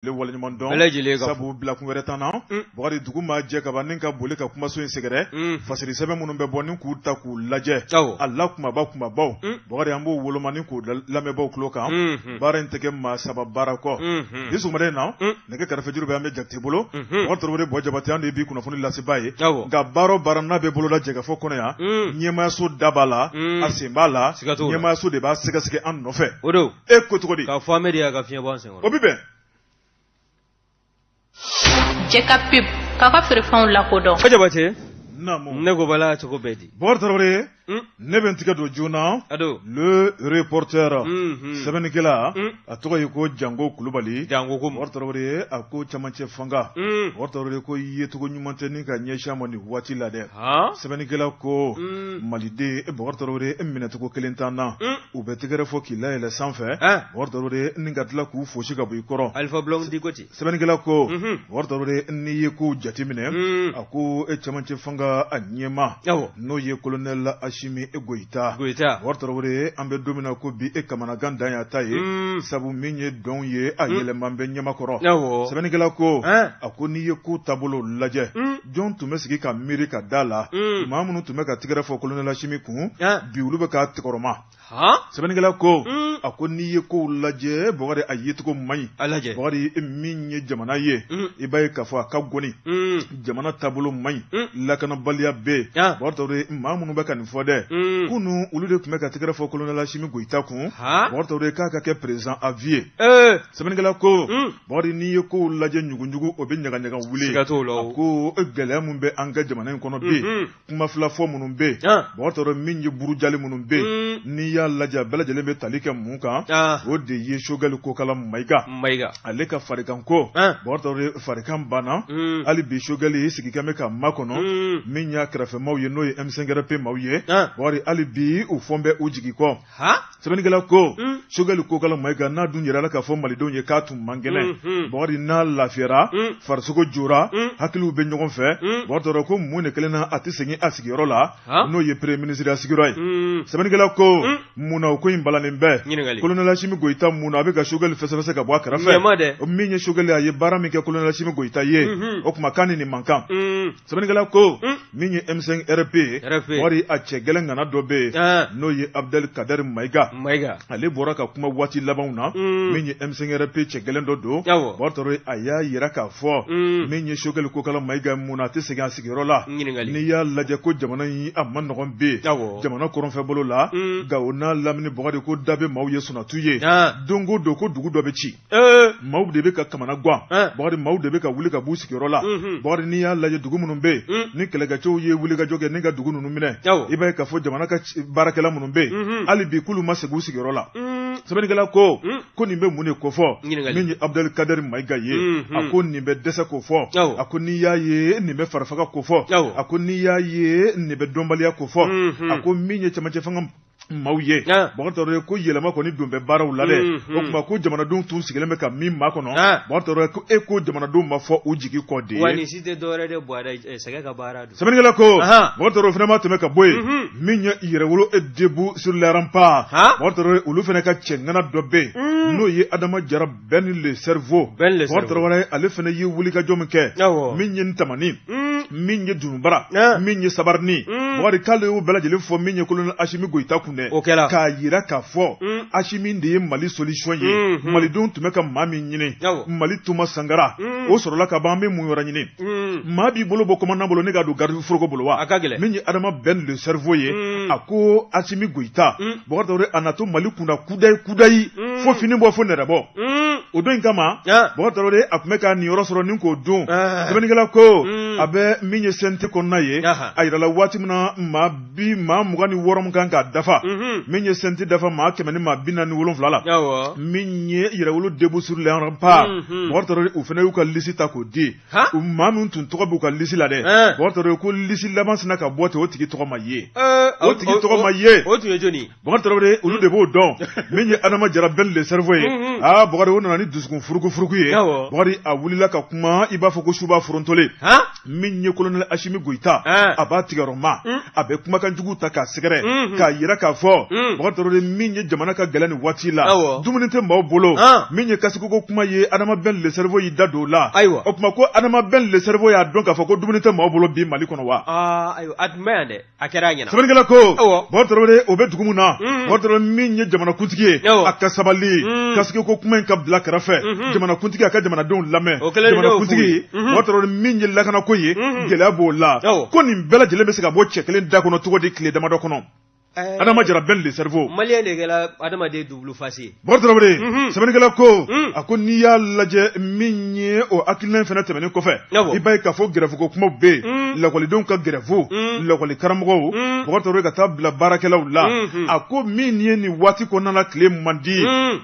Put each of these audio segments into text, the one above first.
le waleɲuman dɔn Belejele sabu bila kun wɛrɛ tan na Bakari dugu ma jɛ ka ban ni ka boli ka kumaso in sɛgɛrɛ fasiri sɛbɛn minnu bɛ bɔ ni k'u ta k'u lajɛ a la kumabaw Bakari an b'o woloma ni k'u lamɛnbaw tulo kan baara in tɛ kɛ maa saba baara kɔ ni sɔgɔmada in na nɛgɛ kɛrɛfɛjuru bɛ an bɛ Jakite bolo Bakari Togola bɔ jabate an de bi kunnafoni lasebaa ye nka baara o baara n'a bɛ bolola jɛgɛfɔ kɔnɔ yan ɲɛmaayaso da b'a la a sen b'a la ɲɛmaayaso de b'a sɛgɛsɛgɛ an nɔfɛ e ko cogo di k'a fɔ an bɛ de y'a ka fiɲɛ bɔ an sen kɔrɔ o bi bɛn Jɛka pip k'a ka feerefɛnw lakodɔn Jabate Naamu ne ko bala cogo bɛɛ di Bakari Togola ne bɛ n tigɛ don joona le reporter sɛbɛnnikɛla a tɔgɔ ye ko Jango Kulubali Bakari Togola a ko camancɛ fanga Bakari Togola ko yecogo ɲuman tɛ ni ka ɲɛsin a ma nin waati la dɛ sɛbɛnnikɛla ko maliden Bakari Togola minɛcogo kelen t'an na u bɛ tɛgɛrɛ fɔ k'i layɛlɛ sanfɛ Bakari Togola ni ka tila k'u fosi ka bɔ i kɔrɔ Alifa Blom di ko ten sɛbɛnnikɛla ko Bakari Togola n'i ye ko jateminɛ a ko camancɛ fanga a ɲɛma n'o ye colonel Ashimi Goïta Bakari Togola an bɛ don min na ko bi kamanagan dan y'a ta ye sabu min ye dɔn ye a yɛlɛman bɛ ɲɛmakɔrɔ sɛbɛnnikɛla ko a ko n'i ye ko taabolo lajɛ jɔn tun bɛ sigi ka miiri ka da la maa minnu tun bɛ ka tɛgɛrɛ fɔ colonel Ashimi kun bi olu bɛ k'a tɛgɛrɛma sɛbɛnnikɛla ko a ko n'i ye kow lajɛ Bakari a yecogo man ɲi Bakari min ye jamana ye i b'a ye k'a fɔ a ka gɔni jamana taabolo man ɲi lakanabaliya bɛ Bakari Togola maa minnu bɛ ka nin fɔ dɛ kunu olu de tun bɛ ka tɛgɛrɛ fɔ colonel Ashimi Goïta kun Bakari Togola k'a ka kɛ président à vie sɛbɛnnikɛla ko Bakari n'i ye kow lajɛ ɲuguɲugu o bɛ ɲagaɲaga wuli a ko gɛlɛya min bɛ an ka jamana in kɔnɔ bi kuma fila fɔ minnu bɛ Bakari Togola min ye burujali minnu bɛ n'i y'a lajɛ bɛɛ lajɛlen bɛ tali kɛ mun kan o de ye Choguel Kokala Mayiga ale ka farikan ko Bakari Togola farikan banna hali bi Choguel sigikɛn bɛ ka makɔnɔ min y'a kɛrɛfɛmaw ye n'o ye M5RP maaw ye Bakari hali bi u fɔn bɛ u jigi kɔ sɛbɛnnikɛla ko Choguel Kokala Mayiga n'a dun yɛrɛ la k'a fɔ malidenw ye k'a tun man kɛnɛ Bakari n'a lafiyara farisogo jora hakiliw bɛ ɲɔgɔn fɛ Bakari Togola ko mun de kelen na a tɛ segin a sigiyɔrɔ la n'o ye premier ministre ya sigiyɔrɔ ye sɛbɛnnikɛla ko mun na o ko in balannen bɛɛ colonel Ashimi Goïta mun na a bɛ ka Choguel fɛsɛfɛsɛ ka bɔ a kɛrɛfɛ min ye Choguel a ye baara min kɛ colonel Ashimi Goïta ye o tuma k'a ni nin man kan sɛbɛnnikɛla ko min ye M5RP Bakari a cɛ gɛlɛn ŋana dɔ bɛ yen n'o ye Abdel Kader Mayiga ale bɔra ka kuma waati labanw na min ye M5RP cɛ gɛlɛn dɔ don Bakari Togola a y'a yira k'a fɔ min ye Choguel Kokala Mayiga mun na a tɛ segin a sigiyɔrɔ la n'i y'a lajɛ ko jamana in a ma nɔgɔn bɛ jamana kɔrɔnfɛ bolo la Gawo n'a lamini Bakari ko da bɛ maaw ye sunatu ye don o don ko dugu dɔ bɛ ci maaw de bɛ ka kamana gan Bakari maaw de bɛ ka wuli ka b'u sigiyɔrɔ la Bakari n'i y'a lajɛ dugu minnu bɛ ni kɛlɛkɛcɛw ye wuli ka jɔ kɛ ni ka dugu ninnu minɛ i b'a ye k'a fɔ jamana ka baarakɛla minnu bɛ hali bi k'olu ma segin u sigiyɔrɔ la sɛbɛnnikɛla ko nin bɛ mun de ko fɔ min ye Abdel Kader Mayiga ye a ko nin bɛ dɛsɛ ko fɔ a ko n'i y'a ye nin bɛ farifaga ko fɔ a ko n'i y'a ye nin bɛ dɔnbaliya ko fɔ a ko min ye camancɛ fanga maaw ye Bakari Togola ko yɛlɛma kɔni don bɛ baaraw la dɛ o tuma ko jamanadenw tun sigilen bɛ ka min maa kɔnɔ Bakari Togola ko ko jamanadenw ma fɔ u jigi kɔ de ye wa nin si tɛ dɔwɛrɛ de Buwari sɛgɛ ka baara don sɛbɛnnikɛla ko Bakari Togola fana ma tɛmɛ ka bɔ yen min ye yɛrɛwolo debout sur les remparts Bakari Togola olu fana ka cɛŋana dɔ bɛ yen n'o ye Adama Jara Ben le cerveau Bakari Togola ale fana ye wulikajɔ min kɛ min ye Ntamani min ye Dunubara min ye Sabarani Bakari k'ale y'o bɛɛ lajɛlen fɔ min ye colonel Ashimi Goïta kun k'a yira k'a fɔ Ashimi de ye Mali solution ye malidenw tun bɛ ka maa min ɲini Mali Tuma Sankara o sɔrɔla ka ban an bɛ mun yɔrɔ ɲini maa b'i bolo bɔ commandant bolo ne k'a don garde foroko bolo wa min ye Adama Ben le cerveau ye a ko Ashimi Goïta Bakari Togola a na to Mali kunna kudayi fo fini bɔ fo nɛrɛ bɔ o don in kama Bakari Togola a tun bɛ ka nin yɔrɔ sɔrɔ ni k'o don sɛbɛnnikɛla ko a bɛ min ye CNT kɔnɔna ye a yirala waati min na maa 26 min kan k'a dafa min ye CNT dafa maa 100 ni maa 47 la min ye yɛrɛwolo debout sur les remparts Bakari Togola u fana y'u ka liste ta k'o di maa min tun tɔgɔ b'u ka liste la dɛ Bakari Togola ko liste laban sina ka bɔ ten o tigi tɔgɔ ma ye o tigi tɔgɔ ma ye Bakari Togola olu de b'o dɔn min ye Adama Jara Ben le cerveau ye Bakari o nana ni dusukun furuku ye bari a wulila ka kuma i b'a fɔ ko suba forontole min ye colonel Ashimi Goïta a b'a tigɛrɔma a bɛ kumakan jugu ta k'a sɛgɛrɛ k'a yira k'a fɔ bakari min ye jamana ka gɛlɛn ni waati la dumuni tɛ maaw bolo min ye kasikogo kuma ye Adama Ben le cerveau y'i da don o la o tuma ko Adama Ben le cerveau y'a dɔn k'a fɔ ko dumuni tɛ maaw bolo bi Mali kɔnɔ wa ayiwa a tun bɛ yan dɛ a kɛra a ɲɛna sɛbɛnnikɛla ko bakari o bɛ dugu min na bakari min ye jamanakuntigi ye a ka sabali kasikogo kuma in ka bila kɛrɛfɛ jamanakuntigi a ka jamanadenw lamɛn jamanakuntigi bakari min ye lakanako ye gɛlɛya b'o la ko nin bɛɛ lajɛlen bɛ se ka bɔ cɛ kelen da kɔnɔ cogo di tile damadɔ kɔnɔ Adama Jara Ben le cerveau Malien de kɛla adamaden double face bakari sɛbɛnnikɛla ko a ko n'i y'a lajɛ min ye o hakilina fana tɛmɛnen kɔfɛ i b'a ye k'a fɔ gɛrɛfuko kumaw bɛ yen lakɔlidenw ka gɛrɛfu lakɔli karamɔgɔw bakari ka taa bila baarakɛlaw la a ko min ye nin waati kɔnɔna la tile man di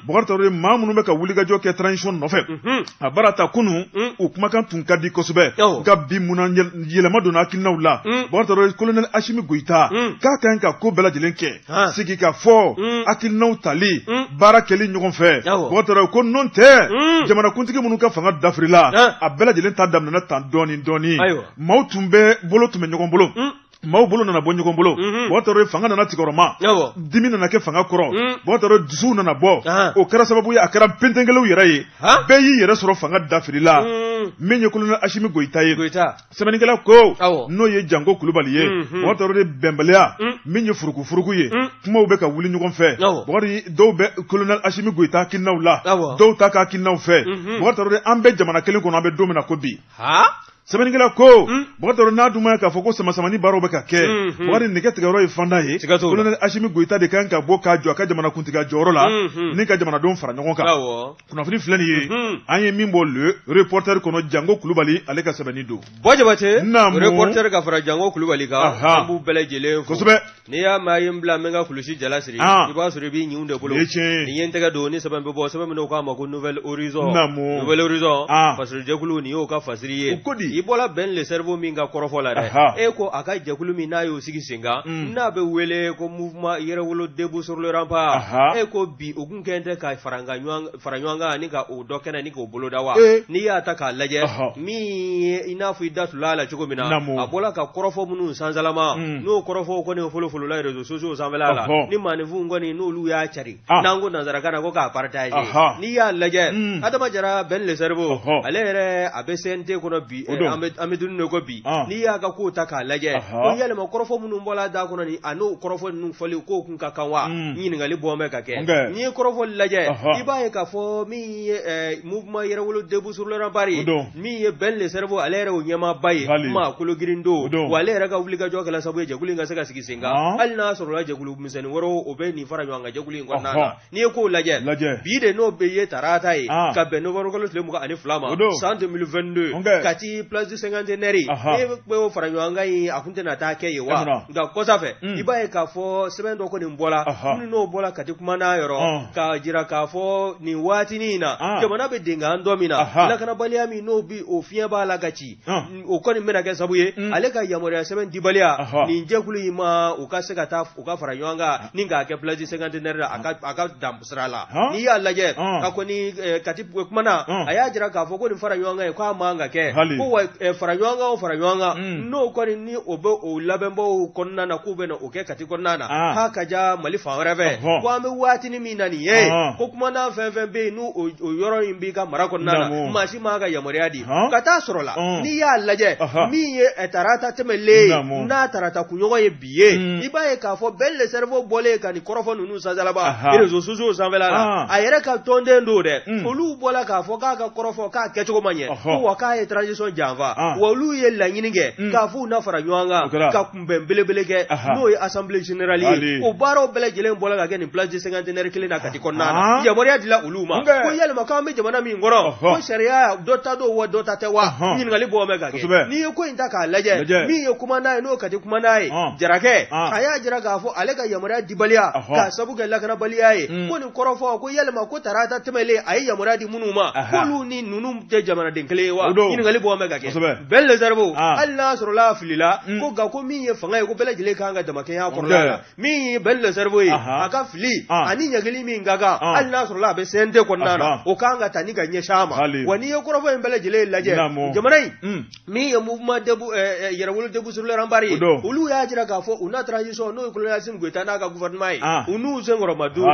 bakari maa minnu bɛ ka wulikajɔ kɛ transition nɔfɛ a baara ta kunun o kumakan tun ka di kosɛbɛ nka bi munna yɛlɛma donna hakilinaw la bakari colonel Ashimi Goïta k'a kan ka ko bɛɛ lajɛlen kɛ sigi ka fɔ hakilinaw tali baara kɛli ɲɔgɔn fɛ bakari ko n'o tɛ jamanakuntigi minnu ka fanga dafirila a bɛɛ lajɛlen ta daminɛna tan dɔɔni dɔɔni maaw tun bɛ bolo tun bɛ ɲɔgɔn bolo maaw bolo nana bɔ ɲɔgɔn bolo bakari fanga nana tigɛrɔma dimi nana kɛ fanga kɔrɔ bakari dusuw nana bɔ o kɛra sababu ye a kɛra pentenkɛlaw yɛrɛ ye bɛɛ y'i yɛrɛ sɔrɔ fanga dafirila min ye colonel Ashimi Goïta ye sɛbɛnnikɛla ko n'o ye Jango Kulubali ye bakari bɛnbaliya min ye furuku ye kumaw bɛ ka wuli ɲɔgɔn fɛ bakari dɔw bɛ colonel Ashimi Goïta hakilinaw la dɔw ta ka hakilinaw fɛ bakari an bɛ jamana kelen kɔnɔ an bɛ don min na ko bi sɛbɛnnikɛla ko bakari n'a dun ma k'a fɔ ko sama-samani baaraw bɛ ka kɛ bakari nɛgɛ tigɛyɔrɔ ye fanda ye colonel Ashimi Goïta de kan ka bɔ k'a jɔ a ka jamanakuntigiya jɔyɔrɔ la ni ka jamanadenw fara ɲɔgɔn kan kunnafoni filɛ nin ye an ye min bɔ le reporter kɔnɔ Jango Kulubali ale ka sɛbɛnni don Jabate reporter ka fara Jango Kulubali kan an b'u bɛɛ lajɛlen fo kosɛbɛ n'i y'a mɛn a ye n bila n bɛ n ka kulusi jala siri i b'a sɔrɔ i b'i ɲinw de bolo nin ye n tɛgɛ don ni sɛbɛn bɛ bɔ sɛbɛn min k'a ma ko Nouvelle Horizon parce que jɛkulu nin y'o ka fasiri ye i bɔla Ben le cerveau min ka kɔrɔfɔ la dɛ e ko a ka jɛkulu min n'a y'o sigi sen kan n'a bɛ wele ko mouvement yɛrɛwolo debout sur le rempart e ko bi o kun kɛn tɛ ka fara ɲɔgɔn kan ni ka o dɔ kɛnɛ ni k'o bolo da wa n'i y'a ta k'a lajɛ min ye i n'a fɔ i da tul'a la cogo min na a bɔla ka kɔrɔfɔ minnu sansalama n'o kɔrɔfɔ kɔni fɔlɔfɔlɔ la réseaux sociaux sanfɛla la ni maanifinw kɔni n'olu y'a cari n'an ko nanzarakan na ko k'a partage n'i y'a lajɛ Adama Jara Ben le cerveau ale yɛrɛ a bɛ CNT kɔnɔ bi an bɛ dumuni ko bi n'i y'a ka kow ta k'a lajɛ ko yɛlɛma kɔrɔfɔ minnu bɔla da kɔnɔ ni a n'o kɔrɔfɔ ninnu fɔli k'o kun ka kan wa ɲininkali bɔn bɛ ka kɛ n'i ye kɔrɔfɔli lajɛ i b'a ye k'a fɔ min ye mouvement yɛrɛwolo debout sur le rempart ye min ye Ben le cerveau ale yɛrɛ o ɲɛmaaba ye maa kologirin don wa ale yɛrɛ ka wulikajɔ kɛla sababu ye jɛkulu in ka se ka sigi sen kan hali n'a sɔrɔla jɛkulu misɛnnin wɛrɛw o bɛ nin fara ɲɔgɔn kan jɛkulu in kɔnɔna na n'i ye kow lajɛ bi de n'o bɛ ye tarata ye ka bɛn novembre kalo tile 22 ma san 2022 Kati place du cinquantenaire e bɛ fara ɲɔgɔn kan ye a kun tɛna taa kɛ ye wa nka kɔsa fɛ i b'a ye k'a fɔ sɛbɛn dɔ kɔni bɔla minnu n'o bɔla Kati kuma n'a yɔrɔ k'a jira k'a fɔ nin waatinin in na jamana bɛ denkan dɔ min na lakanabaliya min n'o bi o fiɲɛ b'a la ka ci o kɔni bɛna kɛ sababu ye ale ka yamaruya sɛbɛn dibaliya nin jɛkulu in ma u ka se ka taa u ka fara ɲɔgɔn kan ni k'a kɛ place du cinquantenaire la a ka dan sira la n'i y'a lajɛ ka kɔni Kati kumana a y'a jira k'a fɔ ko nin fara ɲɔgɔn kan ye k'a man ka kɛ ko wa fara ɲɔgɔn kan o fara ɲɔgɔn kan n'o kɔni ni o bɛ o labɛnbaw kɔnɔna na k'u bɛ na o kɛ Kati kɔnɔna na k'a ka ja Mali fan wɛrɛ fɛ ko an bɛ waatinin min na nin ye ko kumana fɛn fɛn bɛ yen n'o yɔrɔ in b'i ka mara kɔnɔna na maa si ma ka yamaruya di ka taa sɔrɔ la n'i y'a lajɛ min ye tarata tɛmɛlen ye n'a tarata kunɲɔgɔn ye bi ye i b'a ye k'a fɔ Ben le cerveau bɔlen ka nin kɔrɔfɔ ninnu sansalaba réseaux sociaux sanfɛla la a yɛrɛ ka tɔnden don dɛ olu bɔla k'a fɔ k'a ka kɔrɔfɔ k'a kɛcogo man ɲɛ ko wa k'a ye transition janfa wa olu ye laɲini kɛ k'a f'u na fara ɲɔgɔn kan ka kunbɛn belebele kɛ n'o ye assemblée générale ye o baaraw bɛɛ lajɛlen bɔla ka kɛ nin place du cinquantenaire kelen na Kati kɔnɔna na yamaruya dila olu ma ko yalima k'an bɛ jamana min kɔnɔ ko sariya dɔ ta don wa dɔ ta tɛ wa ɲininkali bɔn bɛ ka kɛ n'i ye ko in ta k'a lajɛ min ye kuma n'a ye n'o Kati kuma n'a ye Jarakɛ a y'a jira k'a fɔ ale ka yamaruya dibaliya k'a sabu kɛ lakanabaliya ye ko nin kɔrɔfɔ ko yalima ko tarata tɛmɛlen a ye yamaruya di minnu ma k'olu ni ninnu tɛ jamanaden kelen ye wa ɲininkali bɔn bɛ ka ka kɛ bɛɛ réserve hali n'a sɔrɔ la filila ko nka ko min ye fanga ye ko bɛɛ lajɛlen kan ka damakɛnya kɔrɔla la min ye bɛɛ réserve ye a ka fili ani ɲagili min ka kan hali n'a sɔrɔ la a bɛ CNT kɔnɔna na o kan ka ta ni ka ɲɛsin a ma wa n'i ye kɔrɔfɔ in bɛɛ lajɛlen lajɛ jamana in min ye mouvement yɛrɛwolo debout sur le rempart ye olu y'a jira k'a fɔ u na transition n'o ye colonel Assimi Goïta n'a ka gouvernement ye u n'u senkɔrɔ ma don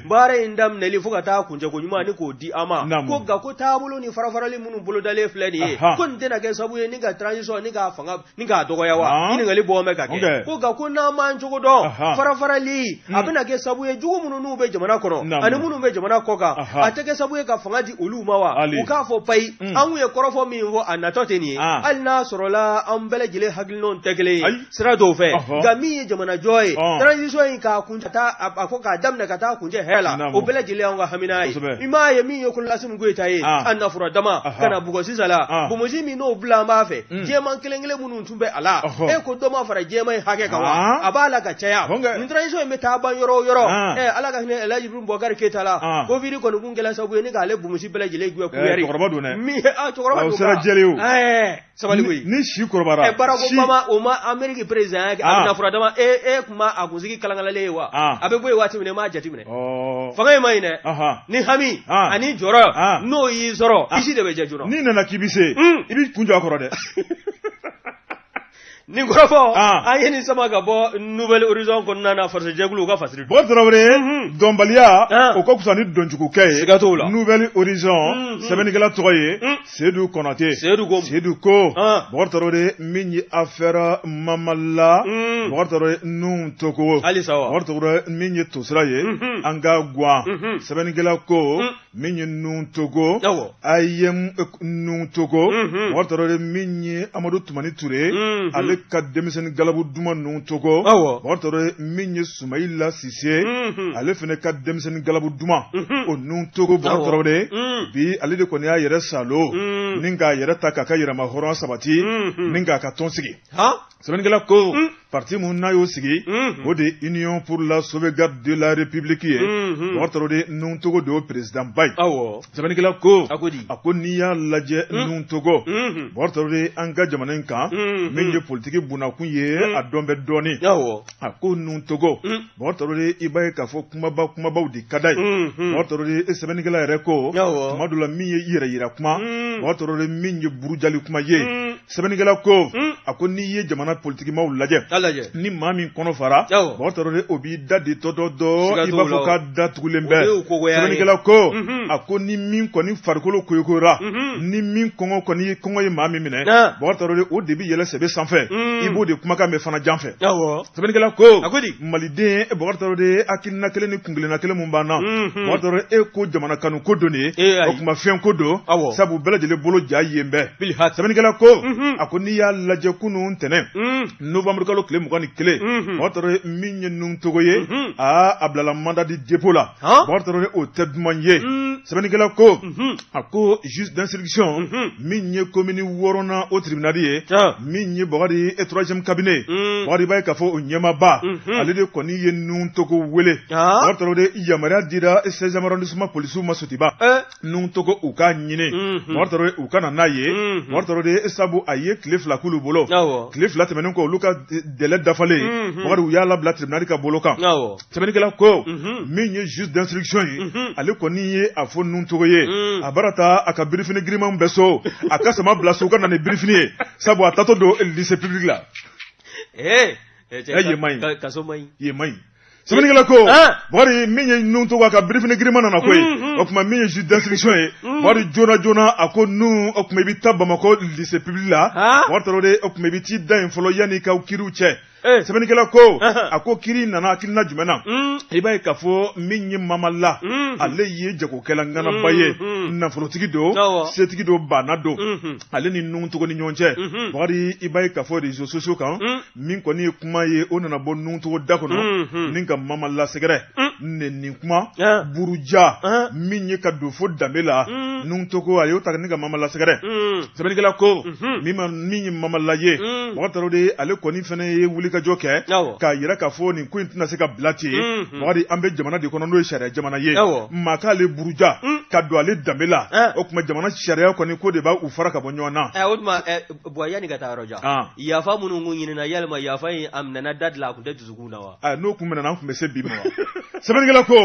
baara in daminɛli fo ka taa kuncɛko ɲuman ni k'o di a ma ko nka ko taabolo ni farafarali minnu bolodalen filɛ nin ye ko nin tɛna kɛ sababu ye ni ka transition ni k'a fanga ni k'a dɔgɔya wa ɲininkali bɔ bɛ ka kɛ ko nka ko n'an m'an cogo dɔn farafarali a bɛna kɛ sababu ye jugu minnu n'u bɛ jamana kɔnɔ ani minnu bɛ jamana kɔ kan a tɛ kɛ sababu ye ka fanga di olu ma wa u k'a fɔ payi an kun ye kɔrɔfɔ min fɔ a natɔ tɛ nin ye hali n'a sɔrɔla an bɛɛ lajɛlen hakilinaw tɛ kelen ye sira dɔw fɛ nka min ye jamanajɔ ye transition in k'a kuncɛ a ko k'a daminɛ ka taa kuncɛ hɛrɛ la o bɛɛ lajɛlen y'an ka hamina ye i m'a ye min ye colonel Assimi Goïta ye a nafura dama ka na bugɔ sisan la bonbonsi min n'o bila an b'a fɛ jɛman kelen kelen minnu tun bɛ a la e ko dɔ ma fara jɛman in hakɛ kan wa a b'a la ka caya nin transition in bɛ taa ban yɔrɔ o yɔrɔ ala ka hinɛ Elhaji Ibrahim Boubacar Keita la Covid kɔni kun kɛla sababu ye ni k'ale bonbonsi bɛɛ lajɛlen gɛn kuyɛri cɛkɔrɔba don sera jɛlen o sabali koyi ni si kɔrɔbara Barack Obama o ma Amérique président ye a nafura dama e kuma a kunsigi kalankalalen ye wa a bɛ bɔ yen waati min m'a jate minɛ fanga in ma ɲi dɛ ni hami ani jɔrɔ n'o y'i sɔrɔ isi de bɛ jɛ joona n'i nana k'i bɛ se i b'i kun jɔ a kɔrɔ dɛ nin kɔrɔfɔ an ye nin sama ka bɔ Nouvelle Horizon kɔnɔna na farisajɛkulu u ka fasiri Bɔkari Tarawele dɔnbaliya o ka fisa ni dɔnjugukɛ ye siga t'o la Nouvelle Horizon sɛbɛnnikɛla tɔgɔ ye Seydou Konate Seydou ko Bɔkari Tarawele min ye affaire Mamala Bɔkari Tarawele nun Togo Bɔkari Tarawele min ye tosira ye an ka guwan sɛbɛnnikɛla ko min ye nun Togo ayem nun Togo Bɔkari Tarawele min ye Amadou Toumani Touré ale ka denmisɛnnin galabu duman ninnu togo Bɔkari Tarawele min ye Soumaïla Cissé ale fana ka denmisɛnnin galabu duman o ninnu togo Bɔkari Tarawele bi ale de kɔni y'a yɛrɛ salo ni k'a yɛrɛ ta k'a ka yɛrɛma hɔrɔn sabati ni k'a ka tɔn sigi sɛbɛnnikɛla ko parti mun n'a y'o sigi o de Union pour la sauvegarde de la République ye Bɔkari Tarawele ninnu togo de y'o président ba ye sɛbɛnnikɛla ko a ko n'i y'a lajɛ ninnu togo Bɔkari Tarawele an ka jamana in kan min ye politiki bunakun ye a dɔn bɛ dɔɔni a ko ninnu togo Bɔkari Tarawele i b'a ye k'a fɔ kumabaw de ka d'a ye Bɔkari Tarawele sɛbɛnnikɛla yɛrɛ ko tuma dɔ la min ye i yɛrɛ yira kuma Bɔkari Tarawele min ye burujali kuma ye sɛbɛnnikɛla ko a ko n'i ye jamana politikimaw lajɛ ni maa min kɔnɔ fara Bɔkari Tarawele o b'i da de tɔdɔdɔ i b'a fɔ k'a da tugulen bɛ sɛbɛnnikɛla ko a ko ni min kɔni farikolo koyokora ni min kɔngɔ ye maa min minɛ Bɔkari Tarawele o de bɛ yɛlɛ sɛbɛ sanfɛ i b'o de kumakan mɛn fana janfɛ sɛbɛnnikɛla ko maliden Bɔkari Tarawele hakilina kelen ni kunkelenna kelen mun b'an na Bɔkari Tarawele e ko jamana kanu ko don de ye o kuma fɛn ko don sabu bɛɛ lajɛlen bolo ja yen bɛɛ sɛbɛnnikɛla ko a ko n'i y'a lajɛ kunun ntɛnɛn novembre kalo tile 21 Bɔkari Tarawele min ye nun togo ye a bilala mandat di dépôt la Bɔkari Tarawele o tɛ duman ye sɛbɛnnikɛla ko a ko juge d'instruction min ye commune 6nan o tribunal ye min ye Bɔkari 3e cabinet Bɔkari b'a ye k'a fɔ o ɲɛmaaba ale de kɔni ye nun togo wele Bɔkari Tarawele yamaruya dira 16e arrondissement policiers ma Sotiba nun togo u k'a ɲini Bɔkari Tarawele u ka na n'a ye Bɔkari Tarawele sabu a ye tile 2 k'ulu bolo tile 2 tɛmɛnen kɔ olu ka délai dafalen Bɔkari u y'a labila tribunal ka bolo kan sɛbɛnnikɛla ko min ye juge d'instruction ye ale kɔni ye a fɔ nun togo ye a bara ta a ka birifini girimanw bɛɛ so a ka sama bila so u ka na ni birifini ye sabu a tatɔ don lycée public la ye man ɲi sɛbɛnnikɛla ko Bɔkari min ye nun togo a ka birifini giriman nana koyi o tuma min ye juge d'instruction ye Bɔkari joona a ko nun o tuma i bɛ taa Bamakɔ lycée public la Bɔkari Tarawele o tuma i bɛ t'i da yen fɔlɔ yanni i ka kiriw cɛ sɛbɛnnikɛla ko a ko kiri nana hakilina jumɛn na i b'a ye k'a fɔ min ye Mamala ale ye jagokɛla ŋanaba ye nafolotigi don setigi don bana don ale ni nun togo ni ɲɔgɔn cɛ Bɔkari i b'a ye k'a fɔ réseaux sociaux kan min kɔni ye kuma ye o nana bɔ nun togo da kɔnɔ ni ka Mamala sɛgɛrɛ nenni kuma buruja min ye ka don fo danbe la nun togo a y'o ta ni ka mama lasɛgɛrɛ sɛbɛnnikɛla ko min ye mama laye mɔgɔ taro de ale kɔni fana ye wulikajɔ kɛ k'a yira k'a fɔ nin ko in tɛna se ka bila ten mɔgɔ an bɛ jamana de kɔnɔ n'o ye sariya jamana ye maa k'ale buruja ka don ale danbe la o tuma jamana sariya kɔni ko de b'a u fara ka bɔ ɲɔgɔn na o tuma bɔn yanni ka taa yɔrɔ jan yafa minnu kun ɲinina yalima yafa in a minɛna da dilan a kun tɛ dusukun na wa n'o kun minɛna an kun bɛ se bi ma wa sɛbɛnnikɛla ko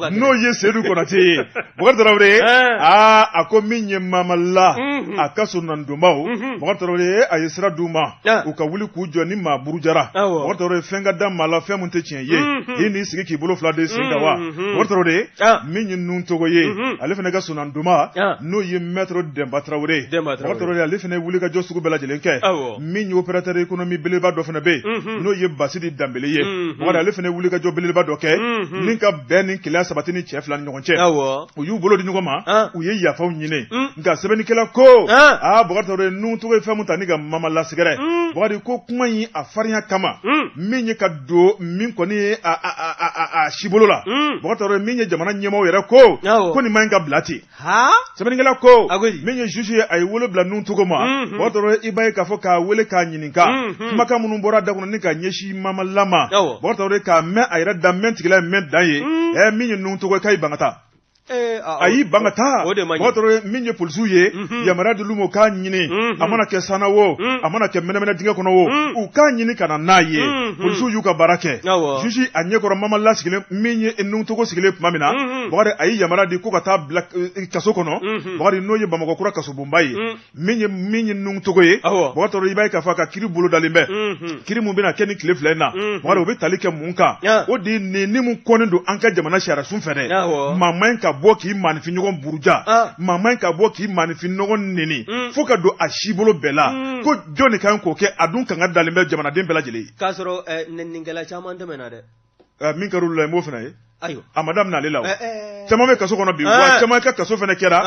n'o ye Seydou Konate ye Bokar Tarawele a ko min ye mamala a ka so nandonbaw Bokar Tarawele a ye sira d'u ma u ka wuli k'u jɔ ni maa burujara Bokar Tarawele fɛn ka da maa la fɛn mun tɛ tiɲɛ ye i n'i sigi k'i bolo fila de sen kan wa Bokar Tarawele min ye nun togo ye ale fana ka so nandonba n'o ye maître Demba Tarawele Bokar Tarawele ale fana ye wulikajɔ sugu bɛɛ lajɛlen kɛ min ye opérateur économique belebeleba dɔ fana bɛ yen n'o ye Basidi Dambele ye Bokar ale fana ye wulikajɔ belebeleba dɔ kɛ ni ka bɛn ni kɛlɛ sabati ni cɛ fila ni ɲɔgɔn cɛ u y'u bolo di ɲɔgɔn ma u ye yafaw ɲini nka sɛbɛnnikɛla ko Bokar Tarawele nun togo ye fɛn mun ta ni ka mama lasɛgɛrɛ Bokar ko kuma in a farinya kama min ye ka don min kɔni ye a sibolo la Bokar Tarawele min ye jamana ɲɛmaaw yɛrɛ ko nin ma ɲi ka bila ten sɛbɛnnikɛla ko min ye juge ye a ye wele bila nun togo ma Bokar Tarawele i b'a ye k'a fɔ k'a wele k'a ɲininka kumakan minnu bɔra da kɔnɔ ni ka ɲɛsin mama lama Bokar Tarawele k'a mɛn a yɛrɛ da mɛn tigila ye mɛn dan ye min ye nun togo ye k'a y'i ban ka taa a y'i ban ka taa Bokar Tarawele min ye polisiw ye yamaruya dil'u ma u k'a ɲini a mana kɛ sana o a mana kɛ mɛnɛmɛnɛ dingɛ kɔnɔ o u k'a ɲini ka na n'a ye polisiw y'u ka baara kɛ juge a ɲɛkɔrɔ mama la sigilen min ye nun togo sigilen tuma min na Bokar a ye yamaruya di ko ka taa bila kaso kɔnɔ Bokar n'o ye Bamakɔkura kasobonba ye min ye nun togo ye Bokar Tarawele i b'a ye k'a fɔ a ka kiiri bolo dalen bɛ kiiri mun bɛna kɛ ni tile fila in na Bokar o bɛ tali kɛ mun kan o de ye ni mun kɔnnen don an ka jamana sariya sun fɛ dɛ maa man ɲi ka bɔ k'i maanifin ɲɔgɔn buruja maa man ɲi ka bɔ k'i maanifin ɲɔgɔn neni fo ka don a si bolo bɛɛ la ko jɔn de ka ɲi k'o kɛ a dun kan ka dalen bɛ jamanaden bɛɛ lajɛlen ye k'a sɔrɔ nɛninikɛla caman tɛmɛna dɛ min kɛra olu la i m'o fana ye a ma daminɛ ale la o caman bɛ kaso kɔnɔ bi wa caman ka kaso fana kɛra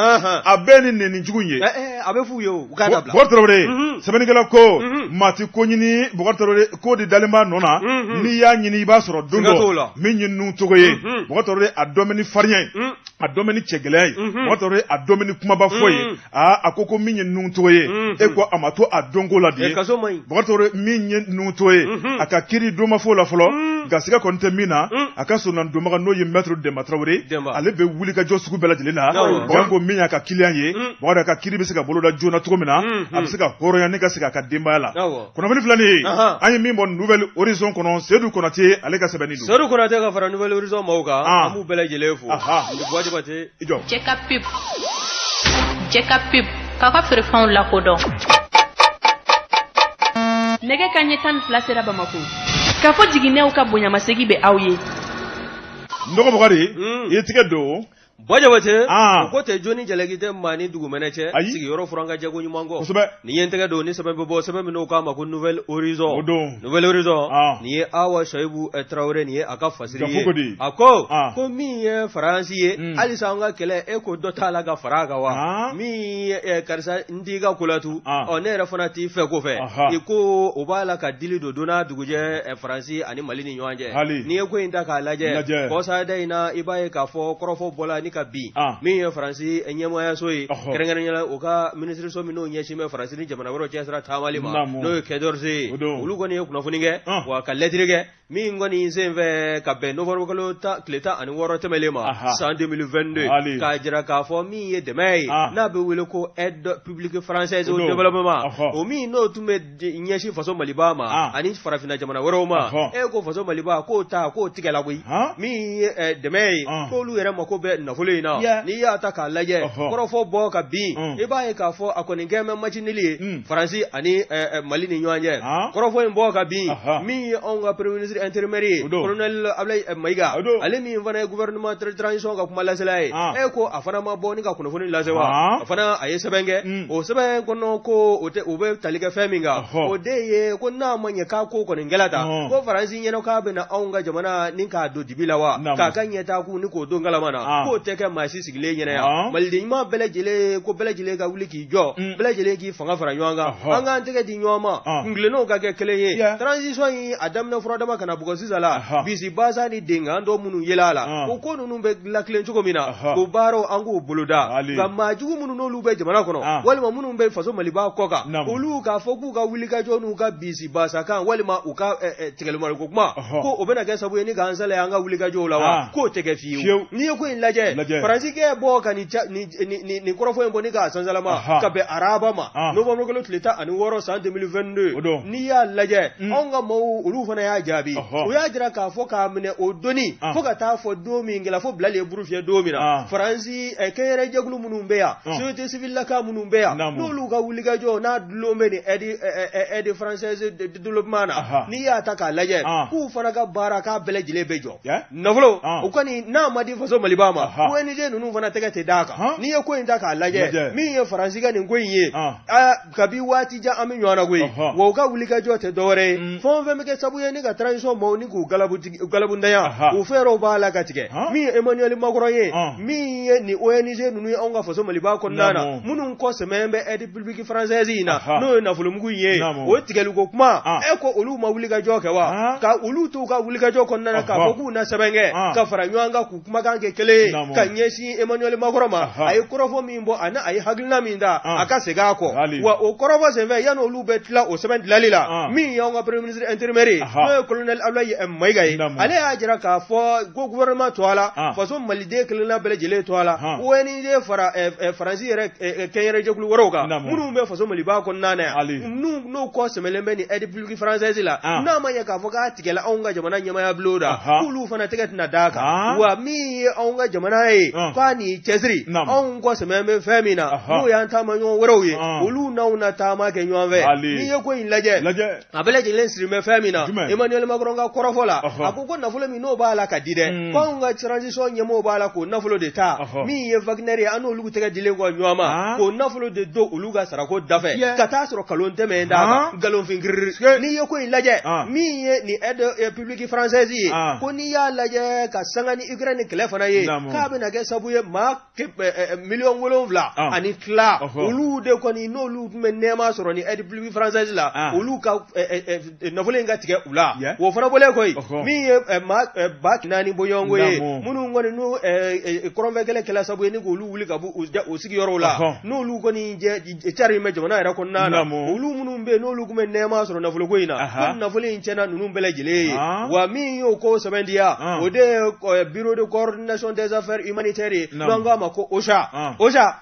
a bɛɛ ni nɛni jugu ye a bɛ f'u ye o u k'a dabila Bokar Tarawele sɛbɛnnikɛla ko maa ti ko ɲini Bokar Tarawele ko de dalen b'a nɔ na n'i y'a ɲini i b'a sɔrɔ don dɔ min ye nun togo ye Bokar Tarawele a dɔn bɛ ni farinya ye a dɔn bɛ ni cɛgɛlɛya ye Bokar Tarawele a dɔn bɛ ni kumaba fɔ ye a ko min ye nun togo ye e ko a ma to a dɔnko la de ye Bokar Tarawele min ye nun togo ye a ka kiiri donma fɔ la fɔlɔ gasiga kɔni tɛ min na a ka sonandonbaga n'o ye maître Demba Tarawele ale bɛ wulikajɔ sugu bɛɛ lajɛlen na Bokar ko min y'a ka client ye Bokar ka kiiri bɛ se ka boloda joona cogo min na a bɛ se ka hɔrɔnya ne ka se a ka denbaya la kunnafoni filanin an ye min bɔ Nouvelle Horizon kɔnɔ Seydou Konate ale ka sɛbɛnni don Seydou Konate ka fara Nouvelle Horizon maaw kan an b'u bɛɛ lajɛlen fo Buwajibate Jɛ ka pib k'a ka feerefɛnw lakodɔn nɛgɛ kanɲɛ 12 sera Bamako k'a fɔ jiginɛw ka bonyamasegi bɛ aw ye Nɔgɔ Bukari i ye tigɛ don Buwajibate o ko tɛ joni jalaki tɛ maa ni dugumɛnɛ cɛ sigiyɔrɔ furan ka jago ɲuman kɔ ni ye n tɛgɛ don ni sɛbɛn bɛ bɔ sɛbɛn min n'o k'a ma ko Nouvelle Horizon Nouvelle Horizon nin ye Awa Soyibu Tarawele nin ye a ka fasiri ye a ko min ye Faransi ye halisa an ka kɛlɛ e ko dɔ t'a la ka fara a kan wa min ye karisa n t'i ka ko latu ne yɛrɛ fana t'i fɛ ko fɛ i ko o b'a la ka dili don donna dugujɛ Faransi ani Mali ni ɲɔgɔn cɛ n'i ye ko in ta k'a lajɛ kɔsada in na i b'a ye k'a fɔ kɔrɔfɔ bɔla ni ka bi min ye Faransi ɲɛmɔgɔyaso ye kɛrɛnkɛrɛnnenya o ka minisiriso min n'o ɲɛsin bɛ Faransi ni jamana wɛrɛw cɛ sira taamali ma n'o ye Quai ye olu kɔni ye kunnafoni kɛ wa ka lɛtiri kɛ min kɔni sen fɛ ka bɛn novembre kalo tile 16 tɛmɛlen ma san 2022 k'a jira k'a fɔ min ye dɛmɛ ye n'a bɛ wele ko aide publique française au développement o min n'o tun bɛ ɲɛsin faso Maliba ma ani farafinna jamana wɛrɛw ma e ko faso Maliba k'o tigɛ la koyi min ye dɛmɛ ye k'olu yɛrɛ mako bɛ nafolo in na n'i y'a ta k'a lajɛ kɔrɔfɔ bɔ ka bin i b'a ye k'a fɔ a kɔni kɛmɛ macinili ye Faransi ani Mali ni ɲɔgɔn cɛ kɔrɔfɔ in bɔ ka bin min ye anw ka premier ministre intérimaire ye colonel Ablaye Mayiga ale min fana ye gouvernement transition ka kuma lasela ye e ko a fana ma bɔ ni ka kunnafoni lase wa a fana a ye sɛbɛn kɛ o sɛbɛn kɔnɔ ko o bɛ tali kɛ fɛn min kan o de ye ko n'a ma ɲɛ k'a ko kɔni gɛlɛ ta ko Faransi ɲɛna k'a bɛna anw ka jamana ni k'a don dibi la wa k'a ka ɲɛtaa ku ni k'o don kalama na k'o tɛ kɛ maa si sigilen ɲɛna yan maliden ɲuman bɛɛ lajɛlen ko bɛɛ lajɛlen ka wuli k'i jɔ bɛɛ lajɛlen k'i fanga fara ɲɔgɔn kan an k'an tɛgɛ di ɲɔgɔn ma kuntilennenw ka kɛ kelen ye transition in a daminɛ fura dama kana bugɔ sisan la bisi basa ni denkan dɔ minnu yela a la o ko ninnu bɛ latilen cogo min na o baaraw an k'u boloda nka maa jugu minnu n'olu bɛ jamana kɔnɔ walima minnu bɛ faso maliba kɔ kan olu k'a fɔ k'u ka wulikajɔ n'u ka bisi basa kan walima u ka tigɛlimaliko kuma ko o bɛna kɛ sabu ye ni k'an salaya an ka wulikajɔw la wa k'o tɛ kɛ fiyewu n'i ye ko in lajɛ faransikɛ bɔ ka nin kɔrɔfɔ in bɔ ni k'a sansalama ka bɛn araba ma novembre kalo tile 16 san 2022 n'i y'a lajɛ anw ka maaw olu fana y'a jaabi o y'a jira k'a fɔ k'a minɛ o doni fo ka taa fɔ don min kɛla fo bilali ye buru fiyɛ don min na faransi kɛnyɛrɛ jɛkulu minnu bɛ yan société civile laka minnu bɛ yan n'olu ka wulikajɔ n'a dulon bɛ ni aide française de développement na n'i y'a ta k'a lajɛ k'u fana ka baara k'a bɛɛ lajɛlen bɛ jɔ nafolo o kɔni n'a ma di faso maliba ma ONG ninnu fana tɛgɛ tɛ d'a kan n'i ye ko in ta k'a lajɛ min ye faransi ka nin ko in ye kabi waati jan an bɛ ɲɔgɔn na koyi wa u ka wulikajɔ tɛ dɔwɛrɛ ye fɛn o fɛn bɛ kɛ sabu ye ni ka transition maaw ni k'u galabundanya u fɛɛrɛw b'a la ka tigɛ min ye Emmanuel Macron ye min ye ni ONG ninnu ye anw ka faso maliba kɔnɔna na minnu kɔ sɛmɛ bɛ aide publique française in na n'o ye nafolomugu in ye o tigɛliko kuma ko olu ma wulikajɔ kɛ wa ka olu t'u ka wulikajɔ kɔnɔna na k'a fɔ k'u na sɛbɛn kɛ ka fara ɲɔgɔn kan k'u kumakan kɛ kelen ye ka ɲɛsin Emmanuel Macron ma a ye kɔrɔfɔ min bɔ ani a ye hakilina min da a ka segin a kɔ wa o kɔrɔfɔ senfɛ yanni olu bɛ tila o sɛbɛn dilali la min y'anw ka premier ministre intérimaire n'o ye colonel Abdoulaye Mayiga ye ale y'a jira k'a fɔ ko gouvernement to a la faso maliden kelenna bɛɛ lajɛlen to a la ONG fara faransi yɛrɛ kɛnyɛrɛ jɛkulu wɛrɛw kan minnu bɛ faso maliba kɔnɔna na yan n'u kɔ sɛmɛlen bɛ ni aide publique française la n'a ma ɲɛ k'a fɔ k'a tigɛla anw ka jamana ɲɛmaya bulon da k'olu fana tɛgɛ tɛna d'a kan wa min ye anw ka jamana ye k'a ni cɛsiri anw kɔ sɛmɛ bɛ fɛn min na n'o y'an taama ɲɔgɔn wɛrɛw ye olu n'anw na taama kɛ ɲɔgɔn fɛ n'i ye ko in lajɛ a bɛɛ lajɛlen siri bɛ fɛn min na Emmanuel Macron ka kɔrɔfɔ la a ko nafolo min n'o b'a la ka di dɛ k'anw ka transition ɲɛmɔgɔw b'a la k'o nafolo de ta min ye Wagner ye an n'olu tɛgɛ dilen kɔ ɲɔgɔn ma k'o nafolo de don olu ka sarako dafɛ ka taa sɔrɔ nkalon tɛmɛ d'a kan nkalonfin kiriri n'i ye ko in lajɛ min ye ni aide publique française ye ko n'i y'a lajɛ ka sanga ni Ukraine kɛlɛ fana ye k'a bɛna kɛ sabu ye maa 7,000,000 ani tila olu de kɔni n'olu tun bɛ nɛɛma sɔrɔ ni aide publique française la olu ka nafolo in ka tigɛ u la o fana bɔlen koyi min ye ba 4 bɔ ɲɔgɔn ko ye minnu kɔni n'u kɔrɔnfɛ kɛlɛ sabu ye ni k'olu wuli ka bɔ u sigiyɔrɔw la n'olu kɔni cari in bɛ jamana yɛrɛ kɔnɔna na olu minnu bɛ n'olu tun bɛ nɛɛma sɔrɔ nafolo ko in na ko nafolo in tiɲɛna ninnu bɛɛ lajɛlen ye wa min y'o ko sɛbɛntiya o de ye bureau de coordination des affaires humanitaires ye n'an k'a ma ko OCHA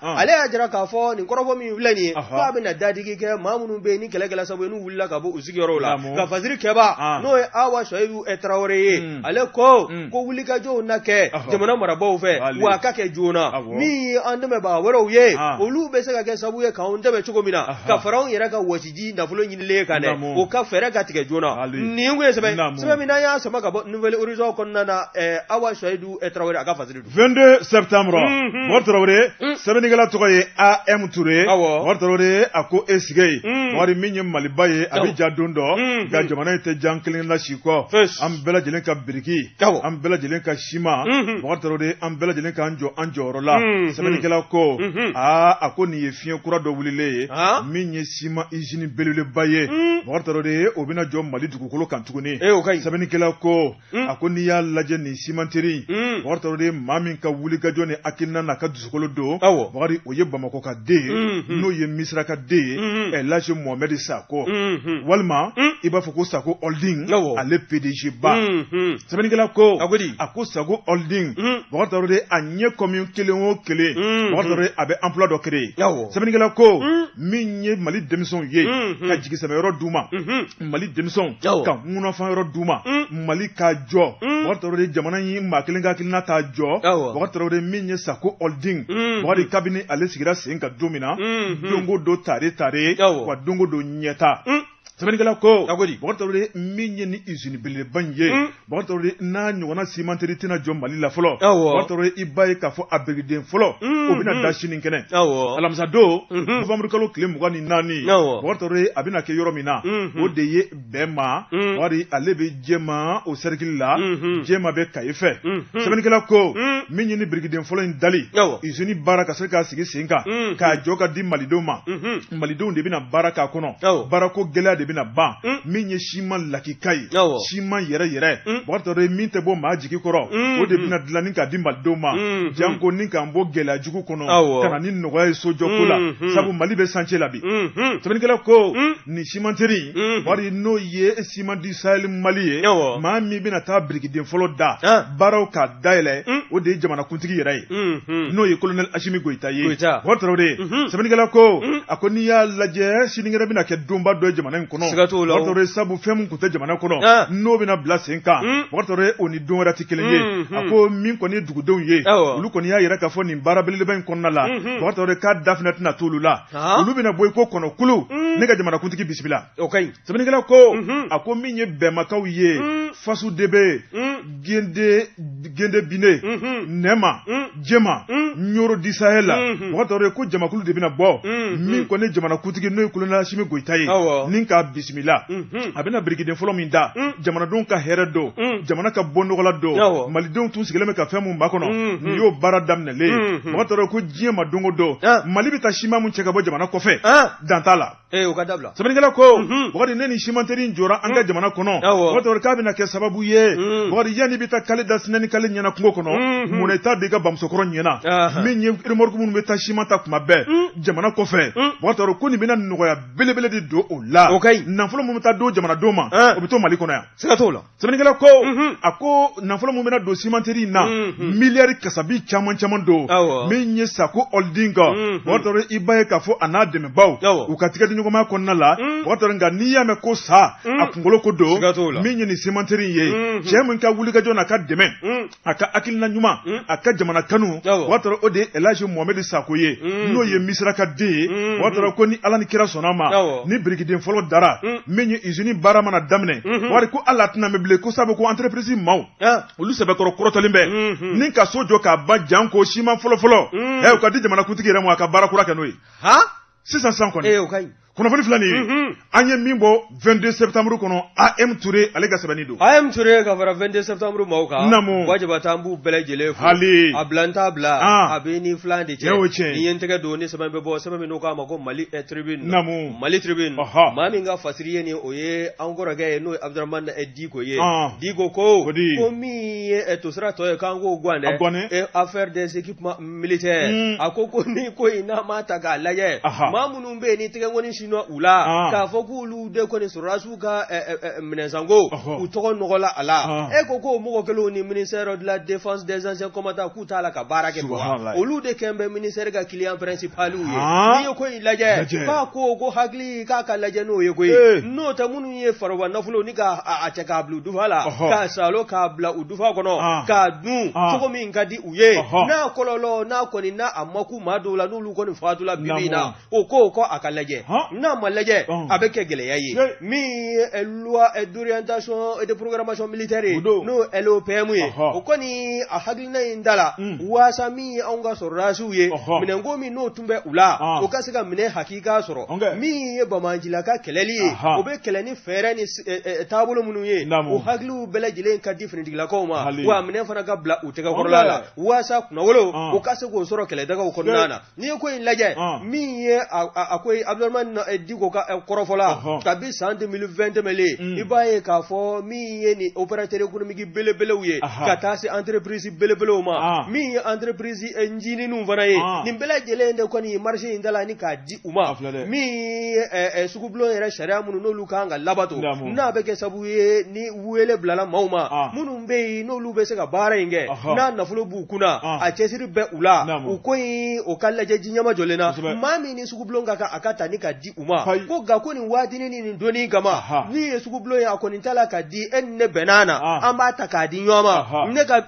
ale y'a jira k'a fɔ nin kɔrɔfɔ min filɛ nin ye k'a bɛna dadigi kɛ maa minnu bɛ yen ni kɛlɛ sabu ye n'u wulila ka bɔ u sigiyɔrɔw la ka fasiri kɛba n'o ye Awa Soyibu Traoré ye ale ko wulikajɔw na kɛ jamana marabaw fɛ wa a ka kɛ joona min ye an dɛmɛbaga wɛrɛw ye olu bɛ se ka kɛ sabu ye k'anw dɛmɛ cogo min na ka fara anw yɛrɛ ka wasiji nafolo ɲinilen kan dɛ o ka fɛɛrɛ ka tigɛ joona nin kun ye sɛbɛn min n'an y'a sama ka bɔ Nouvelle Horizon kɔnɔna na Awa Soyibu Traoré a ka fasiri don 22 septembre Mɔri Traoré sɛbɛnnikɛla tɔgɔ ye AM Touré Mɔri Traoré a ko e sigɛ Mɔri min ye Maliba ye a bɛ ja don dɔ nka jamana in tɛ jan kelen la si kɔ an bɛɛ lajɛlen ka biriki an bɛɛ lajɛlen ka sima Mɔri Traoré an bɛɛ lajɛlen k'an jɔ an jɔyɔrɔ la sɛbɛnnikɛla ko a ko nin ye fiɲɛ kura dɔ wulilen ye min ye sima usine belebeleba ye Mɔri Traoré o bɛna jɔ Mali dugukolo kan tuguni sɛbɛnnikɛla ko a ko n'i y'a lajɛ nin simanteri Mɔri Traoré maa min ka wulikajɔ ni hakilina n'a ka dusukolo don Mɔri o ye Bamakɔ ka den n'o ye Misira ka den Elhaji Mohamed Sako walima i b'a fɔ ko Sako Holding ale PDG ba sɛbɛnnikɛla ko a ko Sako Holding Mɔri Traoré a ɲɛ commune kelen o kelen Mɔri Traoré a bɛ emploi dɔ créer sɛbɛnnikɛla ko min ye Mali denmisɛnw ye ka jigisɛmɛyɔrɔ d'u ma Mali denmisɛnw ka ŋunafanyɔrɔ d'u ma Mali k'a jɔ Mɔri Traoré jamana in maa kelen ka hakilina t'a jɔ Mɔri Traoré min ye Sako Holding Mɔri kabini ale sigira sen kan don min na dongo do tare wa dongo do ɲɛta sɛbɛnnikɛla ko bakari Traoré min ye ni usine belebeleba in ye bakari Traoré n'a ɲɔgɔnna cimenterie tɛna jɔ Mali la fɔlɔ bakari Traoré i b'a ye k'a fɔ a birigiden fɔlɔ o bɛna da sini kɛnɛ alamisa don novembre kalo tile 24 bakari Traoré a bɛna kɛ yɔrɔ min na o de ye Bɛma wari ale bɛ Jɛma o cercle la Jɛma bɛ Kayi fɛ sɛbɛnnikɛla ko min ye ni birigiden fɔlɔ in dali usine baara ka se k'a sigi sen kan k'a jɔ ka di malidenw ma malidenw de bɛna baara k'a kɔnɔ baarako gɛlɛya de bɛna ban min ye siman lakika ye siman yɛrɛ bakari Traoré min tɛ bɔ maa jigi kɔrɔ o de bɛna dilanni k'a di malidenw ma janko ni k'an bɔ gɛlɛya jugu kɔnɔ ka na ni nɔgɔya ye sojɔko la sabu Mali bɛ chantier la bi sɛbɛnnikɛla ko ni cimenterie wari n'o ye Ciment du Sahel Mali ye maa min bɛna taa birigiden fɔlɔ da baaraw k'a dayɛlɛ o de ye jamanakuntigi yɛrɛ ye n'o ye colonel Assimi Goïta ye bakari Traoré sɛbɛnnikɛla ko a ko n'i y'a lajɛ sinikɛnɛ bɛna kɛ donba dɔ ye jamana in kɔnɔ bakari Traoré sabu fɛn min tun tɛ jamana kɔnɔ n'o bɛna bila sen kan bakari Traoré o ni don wɛrɛ tɛ kelen ye a ko min kɔni ye dugudenw ye olu kɔni y'a yɛrɛ k'a fɔ nin baara belebeleba in kɔnɔna la bakari Traoré k'a da fɛnɛ tɛna t'olu la olu bɛna bɔ i ko kɔnɔkulu ne ka jamanakuntigi bisimila sɛbɛnnikɛla ko a ko min ye bɛnmakaw ye Fasu Debe Gende Bine Nɛma Jɛma Ɲoro di Sahel la bakari Traoré ko jamakulu de bɛna bɔ min kɔni ye jamanakuntigi n'o ye colonel Assimi Goïta ye ni k'a bisimila a bɛna birigiden fɔlɔ min da jamanadenw ka hɛrɛ don jamana ka bɔ nɔgɔla don malidenw tun sigilen bɛ ka fɛn mun ba kɔnɔ nin y'o baara daminɛlen bakari Traoré ko diɲɛ ma don o don Mali bɛ taa siman mun cɛ ka bɔ jamana kɔfɛ dan t'a la sɛbɛnnikɛla ko bakari ne ni cimenterie in jɔra an ka jamana kɔnɔ bakari Traoré k'a bɛna kɛ sababu ye bakari yanni bɛ taa kale da sinɛ ni kale ɲɛna kungo kɔnɔ mun t'a di ka bamusokɔrɔ ɲɛna min ye remorque minnu bɛ taa siman ta kuma bɛɛ jamana kɔfɛ bakari Traoré ko nin bɛna nɔgɔya belebele de don o la nafolo min bɛ taa don jamanadenw ma o bɛ to Mali kɔnɔ yan siga t'o la sɛbɛnnikɛla ko a ko nafolo min bɛna don cimenterie in na miliyari kasabi caman don min ye Sako Holding bakari Traoré i b'a ye k'a fɔ a n'a dɛmɛbaw u ka tigɛdiɲɔgɔnmaya kɔnɔna la bakari Traoré nka n'i y'a mɛn ko sa a kunkolo ko don min ye nin cimenterie ye cɛ min ka wulikajɔ n'a ka dɛmɛ a ka hakilina ɲuman a ka jamana kanu bakari Traoré o de ye El Hadji Mohamed Sako ye n'o ye Misira ka den ye bakari Traoré ko ni Ala ni kira sɔnna ma ni birigiden fɔlɔ dara min ye usine baara mana daminɛ wari ko ala tɛna mɛn bilen ko sabu ko entreprise maaw olu sɛbɛkɔrɔ kɔrɔtɔlen bɛ ni ka so jɔ k'a ban jan ko siman fɔlɔfɔlɔ u ka di jamanakuntigi yɛrɛ ma a ka baara kura kɛ n'o ye sisan kɔni kunnafoni filɛ nin ye an ye min bɔ 22 septembre kɔnɔ AM Touré ale ka sɛbɛnni don AM Touré ka fara 22 septembre maaw kan wajibata an b'u bɛɛ lajɛlen fo a bila n t'a bila a bɛ ni filan de cɛ ni ye n tɛgɛ don ni sɛbɛn bɛ bɔ sɛbɛn min n'o k'a ma ko Mali Tribune Mali Tribune maa min ka fasiri ye ni o ye an kɔrɔkɛ ye n'o ye Abdramane Diko ye Diko ko min ye tosira tɔ ye k'an k'o gan dɛ affaire des équipements militaires a ko ni ko in n'a ma ta k'a lajɛ maa minnu bɛ yen ni tɛgɛ ŋɔni sino u la k'a fɔ k'olu de kɔni sɔrɔdasiw ka minɛnsanko u tɔgɔ nɔgɔla a la ko mɔgɔ kelenw ni ministère de la défense des anciens combattants k'u t'a la ka baara kɛ olu de kɛn bɛ ministère ka client principal ye n'i ye ko in lajɛ k'a ko hakili k'a ka lajɛ n'o ye koyi n'o tɛ minnu ye faroba nafolo ni k'a cɛ k'a bila u dufa la k'a salo k'a bila u dufa kɔnɔ k'a dun cogo min ka di u ye n'a kɔlɔlɔ n'a kɔni n'a a ma k'u maa dɔw la n'olu kɔni fatula bibi na o ko a ka lajɛ n'a ma lajɛ a bɛ kɛ gɛlɛya ye min ye loi d'orientation et de programmation militaire n'o LOPM ye o kɔni a hakilina in da la waasa min ye anw ka sɔrɔdasiw ye minɛnko min n'o tun bɛ u la o ka se ka minɛ hakika sɔrɔ min ye Bamanjila ka kɛlɛli ye o bɛ kɛlɛ ni fɛɛrɛ ni taabolo minnu ye o hakiliw bɛɛ lajɛlen ka di finitigilakaw ma wa minɛn fana ka bila u tɛgɛkɔrɔla la waasa kunnawolo o ka se k'o sɔrɔ kɛlɛdagaw kɔnɔna na n'i ye ko in lajɛ min ye a ko Abdramane Diko ka kɔrɔfɔla kabi san 2020 tɛmɛlen i b'a ye k'a fɔ min ye ni opérateur économique belebelew ye ka taa se entreprise belebelew ma min ye entreprise njinininw fana ye nin bɛɛ lajɛlen de kɔni marché in dala ni k'a di u ma min ye sugubulon yɛrɛ sariya minnu n'olu kan ka labato n'a bɛ kɛ sababu ye ni wele bilala maaw ma minnu bɛ yen n'olu bɛ se ka baara in kɛ n'a nafolo b'u kunna a cɛsiri bɛ u la u ko in o ka lajɛ jiɲɛma jɔlen na maa min ni sugubulon ka kan a ka ta ni ka di u ma ko nka ko nin waatini ni nin doni kama ni ye sugubulon ye a kɔni t'a la ka di e ni ne bɛnna na an b'a ta k'a di ɲɔgɔn ma ne ka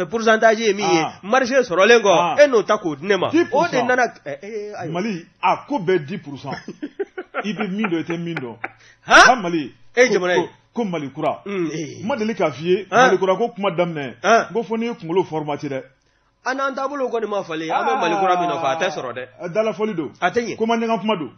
pourcentage ye min ye marché sɔrɔlen kɔ e n'o ta k'o di ne ma o de nana Mali a ko bɛɛ 10% i bɛ min dɔn i tɛ min dɔn ha Mali jamana ko Mali kura ma deli ka fiye Mali kura ko kuma damne ngo fo ni kunkolo formati de anan tabulo ko ni ma fali abe Mali kura mi no fa ta soro de dala foli do atenye ko man nga kuma do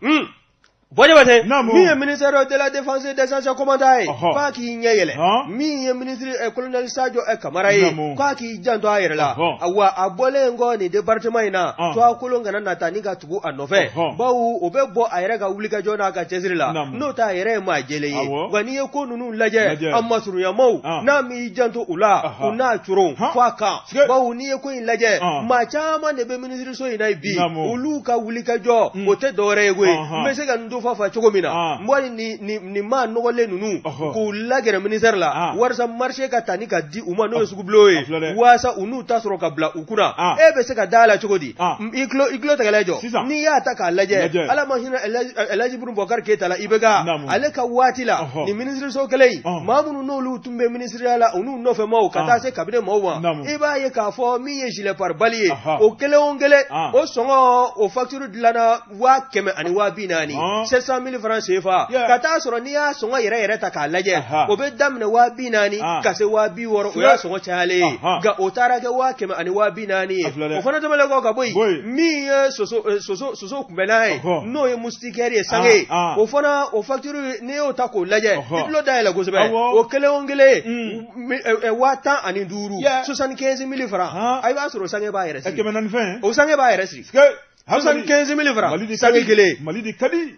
Bonne bate, mi est ministre de la défense et des anciens commandants, quoi qui nyele, mi est ministre colonel Sadio Kamaraye, quoi qui janto ayerla, awa abole ngoni département ina, toi kulonga na natanika tugu anove, bau obebo ayerega ulika jona ka chezrila, no ta ayere ma jeleye, wani yeko nunu laje, amasuru ya mau, na mi janto ula, una churong, faka, bau ni yeko in laje, ma chama nebe ministre so ina ibi, uluka ulika jo, ote doregwe, mesega ndo fafa chogomina mwani ni ma nogole nunu ko lagere ministère la warsa marché ka tani ka di uma no sugu bloye wasa unu tasro ka bla ukuna ebe se ka dala chogodi iglo tagalejo ni ya taka laje ala mahina elaji burun bokar keta la ibega ale ka watila ni ministre so kelei mamunu no lu tumbe ministre la unu no fe mo kata se kabine mo wa iba ye ka fo mi ye jile par balier o kele ongele o songo o facture de lana wa keme ani wa binani 700,000 francs CFA kata soro ni ya songo yere ta ka laje o be damne wa binani kase wa bi woro o ya songo chale ga otara ke wa keme ani wa binani o fana to mele ko ka boy mi soso kumbelai no ye mustikeri sange o fana o facture ne o ta ko laje iblo dai la go sebe o kele ongele wa tan ani duru 75,000 francs ay ba soro sange ba yere si keme nan fin o sange ba yere si 75,000 francs sange gele malidi kadi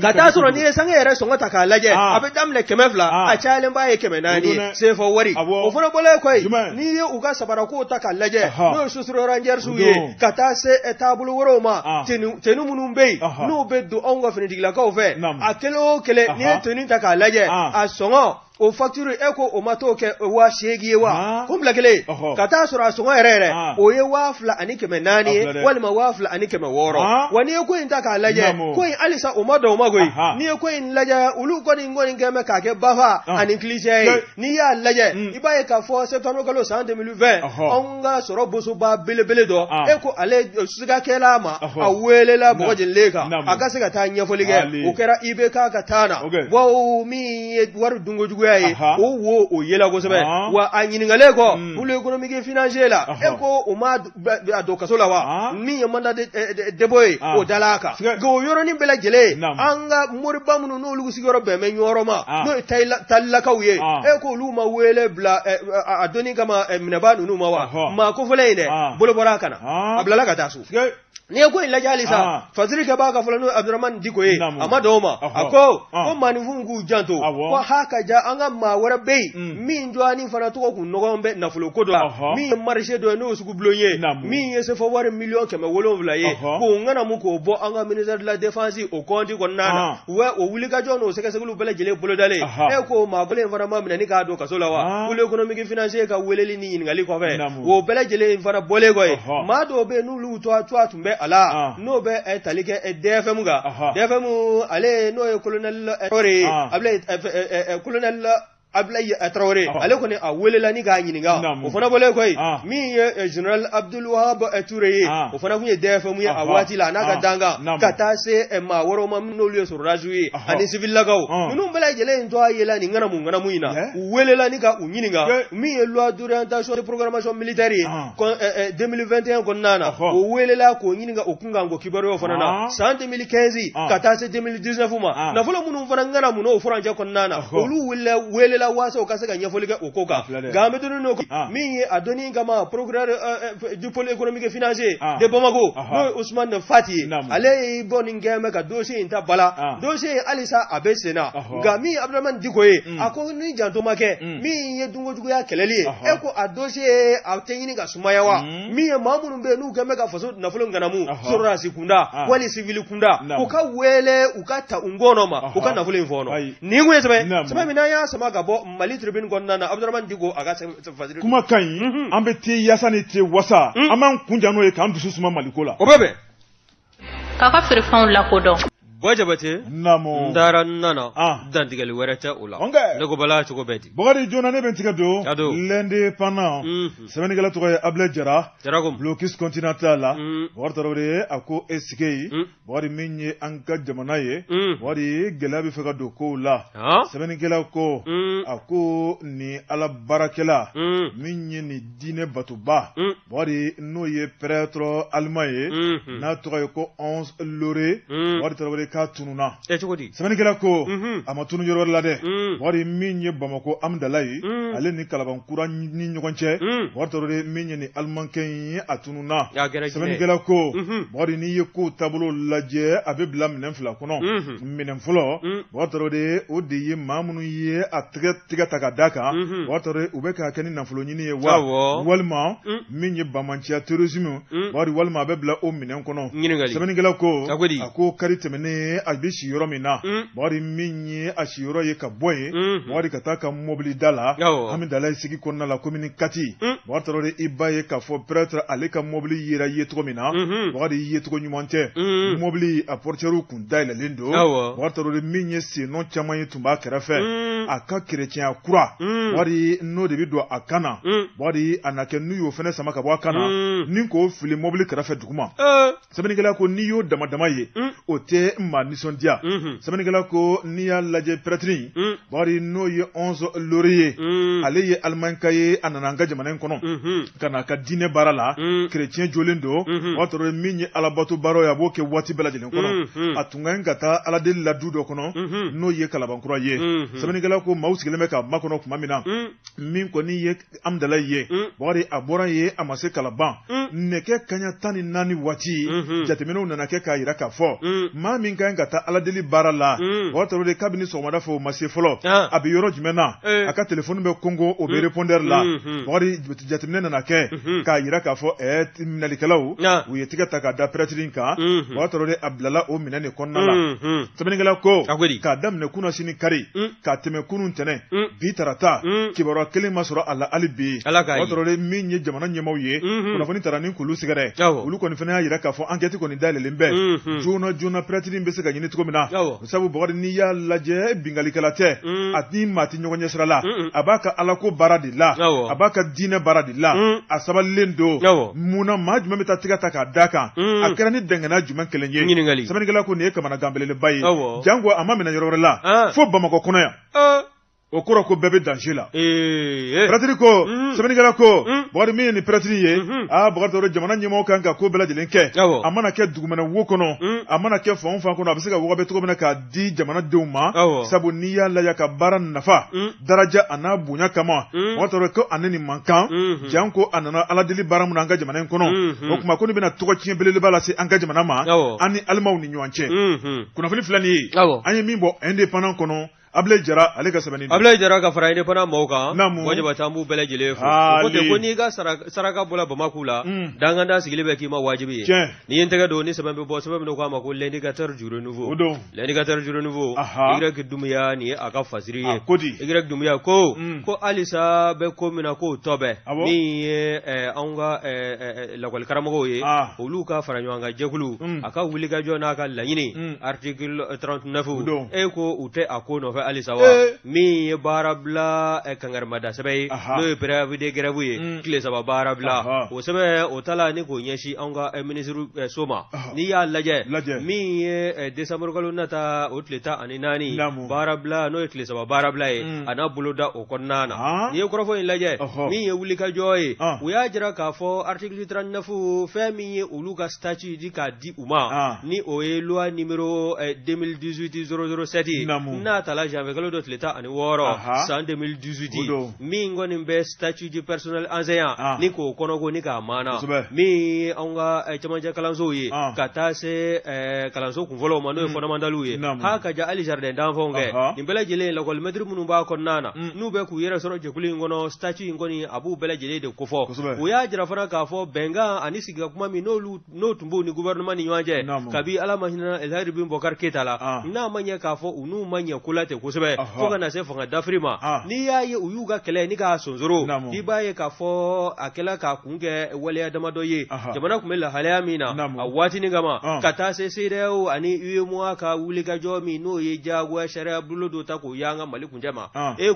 kata soro ni sange yere songa taka laje abe damle kemefla a chalen baye kemenani se fo wari o fona bole koy ni ye uga sabara ko taka laje no susuro ranger suye kata se etabulu woro ma tenu munumbe no beddo ongo fini digla ka o fe akelo kele ni tenu taka laje a songo o facture eko o matoke wa shegi wa kumbla kele kata sura songo erere o ye wafla anike menani walma wafla anike me woro wani ko inta ka laje ko in alisa o mado magoi ni ko in laje ulu ko ni ngoni ngeme ka ke bafa ani cliché ni ya laje ibaye ka fo septembre kalo 2020 onga soro boso ba belebele do eko ale suga kela ma awele la bojin leka aga siga ta nyafolige o kera ibe ka tana wo mi waru dungo o wo yela go sebe wa anyiningale ko pour l'économique et financier la eko o ma do kasola wa mi yamanda de boy o dalaka go yoro ni bela jele anga murba munu no lugu sigoro be me nyoro ma no tallaka wiye eko lu ma wele bla adoni kama minaba nunu ma wa ma ko fulene bolo borakana ablala ka tasu ni ko in lajalisa faziri ke baka fulano Abdurrahman Dikoye amadoma ako ko manifungu janto ko haka ja anga ma wara bei mi ndwani fana to ko nogombe na fulo kodo mi marché do no sugu blonye mi yese fo war million keme wolon vlaye ko ngana mu ko bo anga ministère de la défense o konti ko nana we o wulika jono seke segulu bele jele bolo dale e ko ma bele fana ma minani ka do kasola wa pour l'économique et financier ka weleli ni ngali ko fe o bele jele fana bole goy ma do be nu lu to tumbe ala no be talike DFM ga DFM ale no colonel Traoré able colonel Ablaye Traoré ale ko ne a welela ni ga nyiniga o fana bole koy mi general Abdul Wahab Touré o fana kunye DFM ya awati la naga danga kata se ma woro mam no liyo sur rajui ani civil lagaw nunu bela jele ndo ayela ni ngana mu ina welela ni ga unyiniga mi loi d'orientation de programmation militaire 2021 kon nana o welela ko nyiniga okunga ngo kibaro o fana na 2015 kata se 2019 ma na folo munu fana ngana mu no franja kon nana olu welela wasa okaseka nyafolika okoka gambe tunu no mi adoni kama procureur du pôle économique et financier de Bamako no Ousmane Fati ale boni ngeme ka dossier inta bala dossier alisa abesena gami Abdurrahman Dikoye ako ni janto make mi ye dungo jugo ya keleli eko a dossier ateyini ka sumayawa mi mamunu be nu game ka faso na fulon ganamu sorra sikunda wali civil kunda ukawele ukata ungono ma ukana fulon infono ni ngwe sebe mina ya sama gabo Mali tribune gonna na Abdurrahman Diko aga fazili kuma kan ambe te yasani te wasa aman kunja no e kan dusu suma Maliko la obebe ka ka fere fon la kodo Bojabate Namo Ndara Nana Dantigali Wereta Ula Nagobala Chokobeti Bogari Jona Nebentigado Lende Pana Semenigala Toya Able Jara Jaragum Blokis Continentala Wartarore Ako Esikei Bori Minye Anka Jamanaye Bori Gelabi Fegado Ko La Semenigala Ko Ako ni Ala Barakela Minye ni Dine Batuba Bori Noye Pretro Almaye Na Toya Ko 11 Lore Wartarore Ka Tununa Semenigala Ko Amatunu Yoror Lade Bori Minye Bamako Amdalai Ale ni Kalabankura ni Nyokonche Wartarore Minye ni Almanken Atununa Semenigala Ko Bori ni Yeku Tablo Laje Abibla Minenfla Kono Minenflo Wartarore Odi Mamunu Ye Tiga Takadaka Wartare Ubeka Keni Naflo Nini Wa Walma Minye Bamanchia Tourism Bori Walma Bebla O Minenkono Semenigala Ko Ako Karitemene Abishi Yoromina Bori Minye Ashiro Yeka Boy Bori Kataka Mobili Dala Hamidala Sigi Kona la Komini Kati Wartare Ibaye Ka Fo Pretre Aleka Mobili Yera Yetromina Bori Yetro Nyumonte Mobili Aporteru Kundaila Lindo Wartare Minye Sino Chamaye Tumba Kerafe Aka Chrétien Kura Bori No Debido Akana Bori Anake Nuyo Fene Samaka Wakana Ninko Fili Mobili Kerafe Dukuma Semenigala Ko Niyo Damadamaye Ote Manisondia Semenigala Ko Nia Laje Pretri Bori No Ye 11 Laurier Aleye Almankaye Anananga Jamanen Kono Kanaka Dine Barala Chrétien Jolindo Watore Minye Alabatu Baro ya Boke Wati Bela Jelen Kono Atungangata Alade Ladudo Kono No Ye Kalabankura Ye Semenigala Ko Mausi Gelemeka Makono Kumamina Min Koni Ye Amdala Ye Bori Abora Ye Amase Kalaban Neke Kanya Tani Nani Wati Jatemeno Nanake Ka Iraka Fo Ma Minkangata Aladeli Barala Watore Kabini Somada Fo Mase Folo Abiyoro Jimena Aka Telefonu Be Kongo Obe Reponder La Bori Jatemene Nanake Ka Iraka Fo Minalikalaou Uye Tika Taka Da Pretrinka Watore Ablala O Minane Konala Semenigala Ko Kadam Ne Kuna Sini Kari Ka Teme Kunun Tene Bitarata Kibara Kele Masura Ala Alibi Watore Minye Jamana Nyemauye Kunafoni Tarani Kulu Sigare Ulu Konifena Iraka Fo Anketi Koni Dale Limbe Juna Pretrin Beseka Yini Tukomina Sabu Bogari Niya Laje Bingalikalate Ati Mati Nyonye Srala Abaka Alako Baradi La Abaka Dine Baradi La Asaba Lendo Muna Majme Meta Tika Taka Daka Akerani Dengana Juman Kelenye Semenigala Ko Ne Kamana Gambele Bayi Jango Amamina Yorela Fo Bamako Konoya Okoro ko bebe danjela Pratri ko Semenigala ko Bori mi ni pratri ye Bogari jamana nyemo kanga ko bela jelenke amana ke dugumana wokono amana ke fonfa kono abisika wo beto bena ka di jamana deuma sabu niya la yaka baran nafa daraja anabunya kama Watore ko aneni mankan janko anana aladeli baramu anga jamana kono okuma ko ni bena to kien belele bala se anga jamana ma ani almaw ni nywanche kuna fini flani anye mimbo independent kono Able Jara Alega Sabani Able Jara ka fara inde pana mauka wajaba tambu bele jele fo kote ko ni ga saraka bola bamakula danganda sigile ki ma wajibi ni yentega do ni sabambe bo sabambe no kwa mako l'indicateur du renouveau l'indicateur du renouveau igra dumya ni aka fasiri igra dumya ko alisa be ko mina ko tobe ni anga la kwal karamago ye oluka fara nywanga jekulu aka wuliga jona ka lanyini article 39 e ko ute akono alisawa mi barabla kangarmada sabai no preavide gerabuye kile saba barabla o sabe o tala ni ko nyeshi anga ministru soma ni ya laje mi december galo nata otleta aninani barabla no kile saba barabla ana buloda o konnana ni ko rafo in laje mi wulika joy o ya jira ka fo article 39 fami uluka statut di ka di uma ni o loi numéro 2018-007 na tala avec l'autre ani woro en 2018 mi ngoni be statut du personnel enseignant ni ko konogo ni ka mana mi onga chamanja kalanzo ye kata se kalanzo kunvolo mano fondamentalu ye ha ka ja ali jardin d'enfant nge ni bela jele la kol metri munu ba konnana nu be ku yera soro je kuli ngono statut ngoni abu bela jele de kofo o ya jira fana ka fo benga ani siga kuma mi no tumbo ni gouvernement ni wanje kabi ala mahina el harbi mbokar ketala na manya ka fo unu manya kulate kosɛbɛ fo ka na se fanga dafiri ma n'i y'a ye u y'u ka kɛlɛ ni k'a sonsoro i b'a ye k'a fɔ a kɛla k'a kun kɛ waleya damadɔ ye jamana tun bɛ lahalaya min na a waatinin kama ka taa se CEDEAO ani UEMOA ka wulikajɔ min n'o ye jagoya sariya bolo dɔ ta k'o y'an ka Mali kuncɛ ma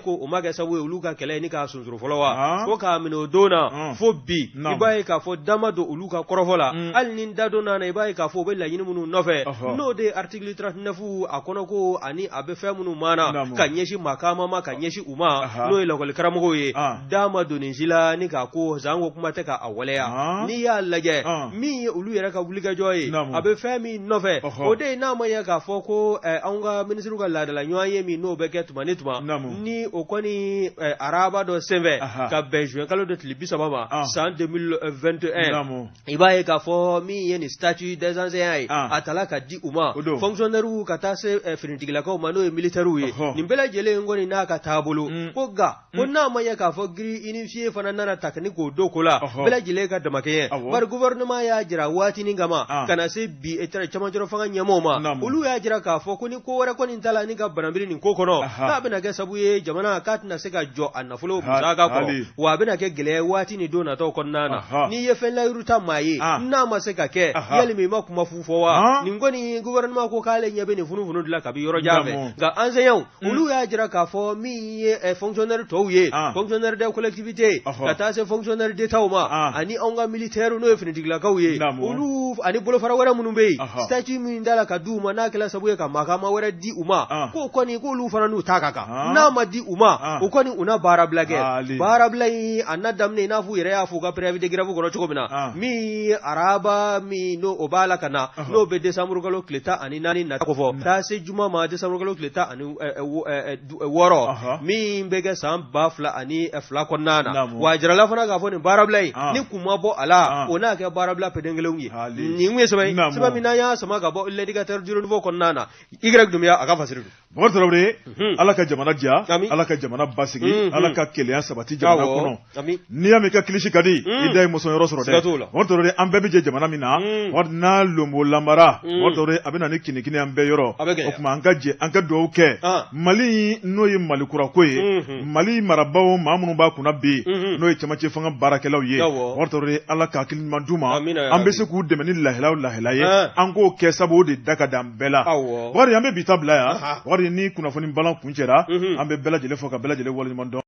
ko o ma kɛ sababu ye olu ka kɛlɛ ni k'a sonsoro fɔlɔ wa ko k'a minɛ o don na fo bi i b'a ye k'a fɔ dama don olu ka kɔrɔfɔ la hali ni da don na i b'a ye k'a fɔ u bɛ laɲini minnu nɔfɛ n'o de article 39 a kɔnɔ ko ani a bɛ fɛn minnu maana ka ɲɛsin makaama ma ka ɲɛsin u ma n'o ye lakɔli karamɔgɔw ye dama donnen si la ni k'a ko zan ko kuma tɛ k'a waleya n'i y'a lajɛ min ye olu yɛrɛ ka wulikajɔ ye a bɛ fɛn min nɔfɛ o de ye n'a ma ɲɛ k'a fɔ ko anw ka minisiriw ka laadala ɲɔgɔn ye min n'o bɛ kɛ tuma ni tuma ni o kɔni araba dɔ senfɛ ka bɛn juin kalo de tile 30 ma san 2021 i b'a ye k'a fɔ min ye nin statut des enseignants ye a tala ka di u ma fonctionnaires ka taa se finitigilakaw ma n'o ye militaires ye nin bɛɛ lajɛlen kɔni n'a ka taabolo ko nka ko n'a ma ɲɛ k'a fɔ giri unifié fana nana ta ni k'o do ko la bɛɛ lajɛlen ka damakɛɲɛ bari gouvernement y'a jira waatinin kama ka na se bi camancɛrɔ fanga ɲɛmɔgɔw ma olu y'a jira k'a fɔ ko ni ko wɛrɛ kɔni t'a la ni ka banabiri nin ko kɔnɔ k'a bɛna kɛ sababu ye jamana k'a tɛna se ka jɔ a nafolo musaka kɔrɔ wa a bɛna kɛ gɛlɛya waati ni don nataw kɔnɔna na n'i ye fɛn layiuru ta maa ye n'a ma se ka kɛ yali min ma kuma fu fɔ wa nin kɔni gouvernement ko k'ale ɲɛ bɛ nin funufunu dilan kabi yɔrɔ jan fɛ nka enseignants olu y'a jira k'a fɔ min ye fonctionnaire tɔw ye fonctionnaire de collectivité ka taa se fonctionnaire d'État ma ani anw ka militaire n'o ye finitigilakaw ye olu ani bolofara wɛrɛ minnu bɛ yen statut min da la ka di u ma n'a kɛla sababu ye ka makaama wɛrɛ di u ma k'o kɔni k'olu fana n'u ta ka kan n'a ma di u ma o kɔni u na baarabila kɛ baarabila in a na daminɛ i n'a fɔ u yɛrɛ y'a fɔ u ka préavis de grève kɔrɔ cogo min na min araba min n'o b'a la ka na n'o bɛ décembre kalo tile 14 nata ko fɔ taa se juma ma décembre kalo tile 16 min bɛ kɛ san 2002 kɔnɔna na wa jirala fana k'a fɔ nin baarabila in ni kun ma bɔ a la o n'a kɛ baarabila pɛden kelenw ye nin ye sɛbɛn min n'an y'a sama ka bɔ l'éducateur du renouveau kɔnɔna na Y Dumbuya a ka fasiri don Bakari Tarawele Ala ka jamana diya Ala ka jamana basigi Ala ka keleya sabati jamana kɔnɔ n'i y'a mɛn i ka kilisi ka di i da ye mɔsɔn yɔrɔ sɔrɔ dɛ Bakari Tarawele an bɛɛ bɛ jɛ jamana min na n'a lombo lamara Bakari Tarawele a bɛ na ni kinikini an bɛɛ yɔrɔ o tuma an ka jɛ an ka dugawu kɛ Mali n'o ye Mali kurako ye Mali marabaw maa minnu b'a kunna bi n'o ye cɛmancɛ fanga baarakɛlaw ye Bakari Tarawele Ala ka hakili ɲuman d'u ma an bɛ se k'u dɛmɛ ni lahila ye an k'o kɛ sabu o de da ka d'an bɛɛ la Bakari an bɛ bi ta bila yan Bakari ni kunnafoni balan kun cɛra an bɛ bɛɛ lajɛlen fɔ ka bɛɛ lajɛlen waleɲuman dɔn